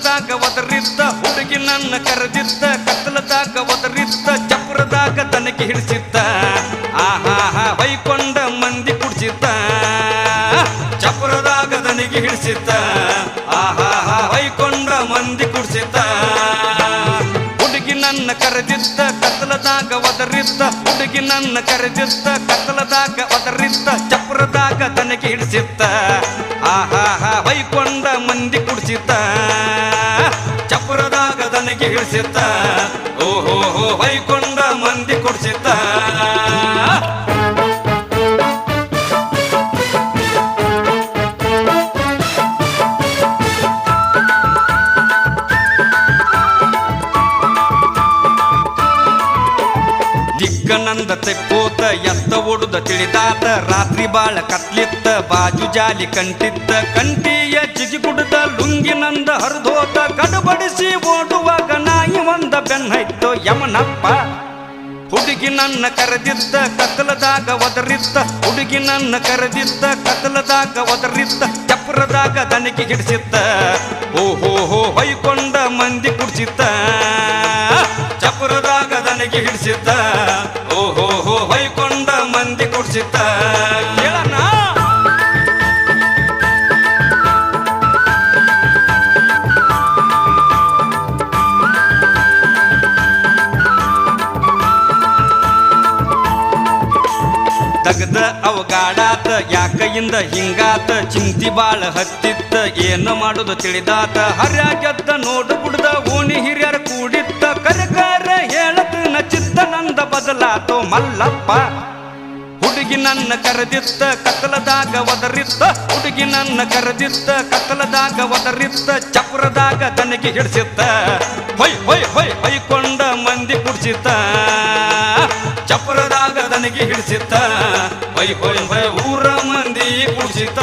ಕತ್ತಲದಾಗ ಒದರಿದ್ದ ಹುಡುಗಿ ನನ್ನ ಕರೆದಿದ್ದ ಕತ್ತಲದಾಗ ಒದರಿದ್ದ ಚಪ್ರದಾಗ ತನಗೆ ಹಿಡಿಸಿದ್ದ ಆಹಾ ಬೈಕೊಂಡ ಮಂದಿ ಕುಡಿಸಿದ್ದ ಚಪ್ರದಾಗ ತನಗೆ ಹಿಡಿಸಿದ್ದ ಆಹಾ ಬೈಕೊಂಡ ಮಂದಿ ಕುಡಿಸಿದ್ದ ಹುಡುಗಿ ನನ್ನ ಕರೆದಿದ್ದ ಕತ್ತಲದಾಗ ಒದರಿದ್ದ ಹುಡುಗಿ ನನ್ನ ಕರೆದಿದ್ದ ಕತ್ತಲದಾಗ ಒದರಿದ್ದ ಚಪ್ರದಾಗ ತನಗೆ ಹಿಡಿಸಿದ್ದ ಆಹಾ ಬೈಕೊಂಡ ಮಂದಿ ಕುಡಿಸಿದ್ದ ಚಪ್ರದಾಗ ತನಗೆ ಹಿಡಿಸಿದ್ದ ಓಹೋ ಬೈಕೊಂಡ ಮಂದಿ ಕುಡಿಸಿದ್ದ ದಿಗ್ಗನಂದ ತೆಕ್ಕೋತ ಎತ್ತ ಓಡುದ ತಿಳಿದಾತ ರಾತ್ರಿ ಬಾಳ ಕತ್ಲಿತ್ತ ಬಾಜು ಜಾಲಿ ಕಂಟಿತ್ತ ಕಂಟಿಯ ಜಿಗಿಗುಡ್ದ ಲುಂಗಿನಂದ ಹರಿದೋತ ಗಡಬಡಿಸಿ ಓಡುವಾಗ ನಾಯಿ ಒಂದ ಬೆನ್ನೈತೋ ಯಮನಪ್ಪ ಹುಡುಗಿ ನನ್ನ ಕರೆದಿದ್ದ ಕತ್ತಲದಾಗ ಒದರಿದ್ದ ಹುಡುಗಿ ನನ್ನ ಕರೆದಿದ್ದ ಕತ್ತಲದಾಗ ಒದರಿದ್ದ ಚಪ್ರದಾಗ ದನಿಗೆ ಹಿಡಿಸಿದ್ದ ಓಹೋ ಹೊಯ್ಕೊಂಡ ಮಂದಿ ಕುಡಿಸಿದ್ದ ಚಪ್ರದಾಗ ದನಿಗೆ ಹಿಡಿಸಿದ್ದ ಓಹೋ ಹೊಯ್ಕೊಂಡ ಮಂದಿ ಕುಡಿಸಿದ್ದ ಕೇಳಣ್ಣ ತಗದ ಅವಗಾಡಾತ ಯಾಕೆಯಿಂದ ಹಿಂಗಾತ ಚಿಂತಿ ಬಾಳ ಹತ್ತಿತ್ತ ಏನು ಮಾಡುದು ತಿಳಿದಾತ ಹರ್ಯಾಗೆದ್ದ ನೋಡು ಬಿಡ್ದ ಓಣಿ ಹಿರಿಯರ ಕೂಡಿತ್ತ ಕರಕರ ಹೇಳತ ನಚಿತ್ತ ನಂದ ಬದಲಾತೋ ಮಲ್ಲಪ್ಪ ಹುಡುಗಿ ನನ್ನ ಕರೆದಿತ್ತ ಕತ್ತಲದಾಗ ಒದರಿತ್ತ ಹುಡುಗಿ ನನ್ನ ಕರೆದಿತ್ತ ಕತ್ತಲದಾಗ ಒದರಿತ್ತ ಚಪ್ರದಾಗ ತನಗೆ ಹಿಡಿಸಿತ್ತ ಹೊಯ್ಕೊಂಡ ಮಂದಿ ಕುಡಿಸಿತ್ತ ಚಪ್ರದಾಗ ತನಗೆ ಹಿಡಿಸಿತ್ತ ಊರ ಮಂದಿ ಕುಡಿಸಿತ್ತ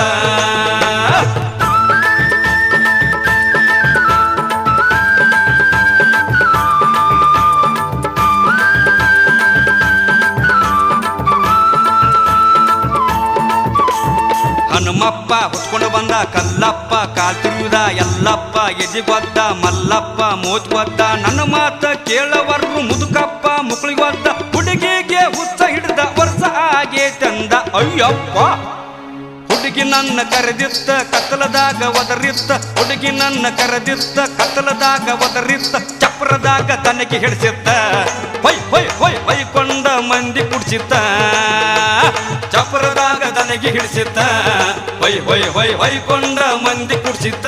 ಹನುಮಪ್ಪ ಹೊತ್ಕೊಂಡು ಬಂದ ಕಲ್ಲಪ್ಪ ಕಾಲ್ ತಿರುವುದ ಎಲ್ಲಪ್ಪ ಎದಿಗೊದ್ದ ಮಲ್ಲಪ್ಪ ಮೋತ್ಗೊದ್ದ ನನ್ನ ಮಾತ ಕೇಳವರ್ರು ಮುದುಕಪ್ಪ ಮುಕ್ಳಿಗೊದ್ದ ಹುಡುಗಿಗೆ ಹುಚ್ಚ ಹಿಡ್ದ ವರ್ಷ ಆಗೇತಂದ ಅಯ್ಯಪ್ಪ ಹುಡುಗಿ ನನ್ನ ಕರೆದಿತ್ತ ಕತ್ತಲದಾಗ ಒದರಿತ್ತ ಹುಡುಗಿ ನನ್ನ ಕರೆದಿತ್ತ ಕತ್ತಲದಾಗ ಒದರಿತ್ತ ಚಪ್ರದಾಗ ತನಗೆ ಹಿಡಿಸಿತ್ತ ಹೊಯ್ಕೊಂಡ ಮಂದಿ ಕುಡಿಸಿತ್ತ ಚಪ್ರದಾಗ ತನಗೆ ಹಿಡಿಸಿತ್ತ ಹೊಯ್ಕೊಂಡ ಮಂದಿ ಕುಡಿಸಿತ್ತ